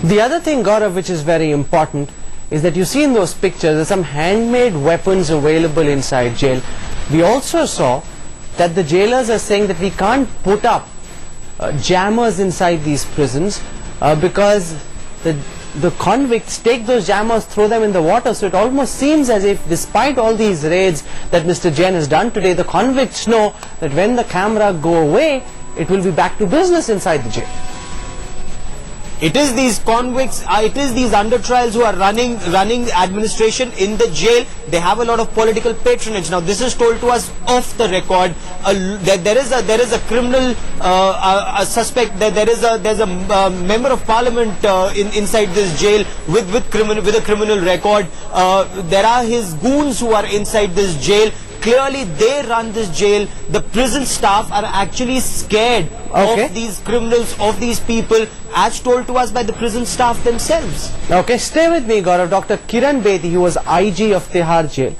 The other thing, Gaurav, which is very important is that you see in those pictures there's some handmade weapons available inside jail. We also saw that the jailers are saying that we can't put up jammers inside these prisons because the convicts take those jammers, throw them in the water. So it almost seems as if despite all these raids that Mr. Jain has done today, the convicts know that when the camera go away, it will be back to business inside the jail. It is these convicts, it is these under trials who are running administration in the jail. They have a lot of political patronage. Now this is told to us off the record. There is a criminal suspect. There's a member of parliament inside this jail with a criminal record. There are his goons who are inside this jail. Clearly they run this jail. The prison staff are actually scared of these criminals, of these people, as told to us by the prison staff themselves. Okay, stay with me, Gaurav. Dr. Kiran Bedi, who was IG of Tihar Jail,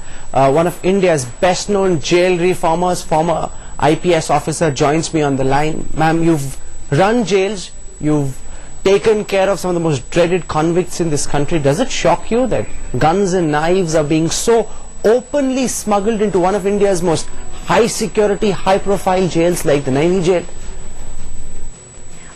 one of India's best known jail reformers, former IPS officer, joins me on the line. Ma'am, you've run jails, you've taken care of some of the most dreaded convicts in this country. Does it shock you that guns and knives are being so openly smuggled into one of India's most high security, high profile jails like the Naini jail?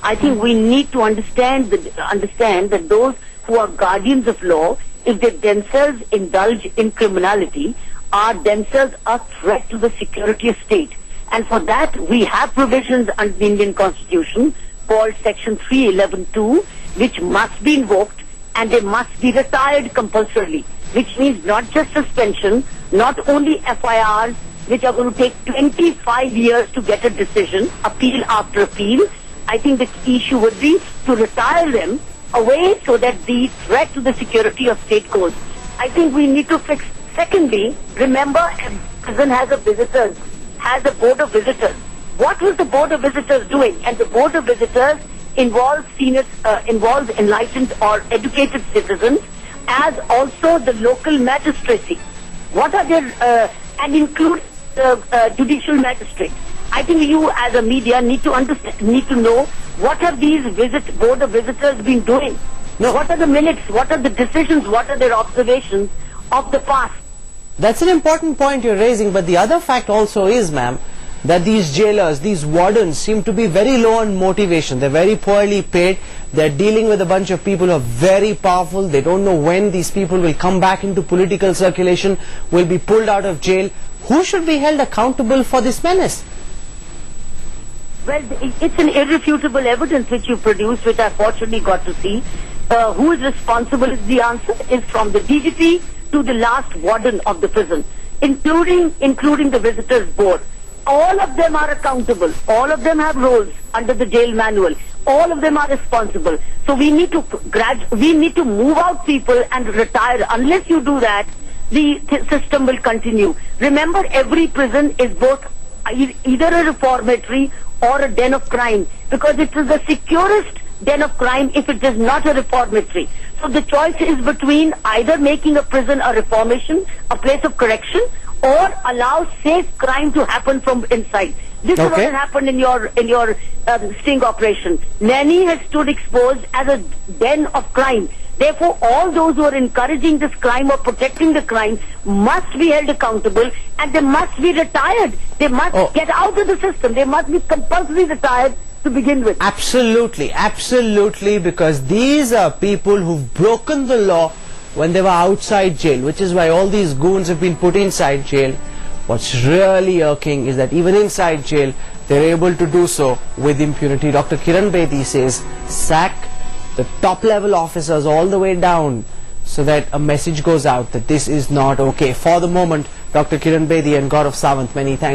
I think we need to understand that those who are guardians of law, if they themselves indulge in criminality, are themselves a threat to the security of state. And for that, we have provisions under the Indian Constitution called Section 311(2), which must be invoked and they must be retired compulsorily, which means not just suspension, not only FIRs, which are going to take 25 years to get a decision, appeal after appeal. I think the issue would be to retire them away so that the threat to the security of state goes. I think we need to fix. Secondly, remember, a prison has a board of visitors. What was the board of visitors doing? And the board of visitors involves enlightened or educated citizens, as also the local magistracy. What are their and include judicial magistrates. I think you as a media need to know what have these board of visitors been doing. No. What are the minutes? What are the decisions? What are their observations of the past? That's an important point you're raising, but the other fact also is, ma'am, that these jailers, these wardens seem to be very low on motivation. They're very poorly paid. They're dealing with a bunch of people who are very powerful. They don't know when these people will come back into political circulation, will be pulled out of jail. Who should be held accountable for this menace? Well, it's an irrefutable evidence which you produced, which I fortunately got to see. Who is responsible is the answer is from the DGP to the last warden of the prison, including the visitors board. All of them are accountable. All of them have roles under the jail manual. All of them are responsible. So we need to move out people and retire. Unless you do that, the system will continue. Remember, every prison is both either a reformatory or a den of crime, because it is the securest den of crime if it is not a reformatory. So the choice is between either making a prison a reformation, a place of correction, or allow safe crime to happen from inside. This is what has happened in your sting operation. Naini has stood exposed as a den of crime. Therefore, all those who are encouraging this crime or protecting the crime must be held accountable, and they must be retired. They must get out of the system. They must be compulsorily retired to begin with. Absolutely, absolutely, because these are people who've broken the law when they were outside jail, which is why all these goons have been put inside jail. What's really irking is that even inside jail, they're able to do so with impunity. Dr. Kiran Bedi says, sack the top level officers all the way down so that a message goes out that this is not okay. For the moment, Dr. Kiran Bedi and Gaurav Sawant, many thanks.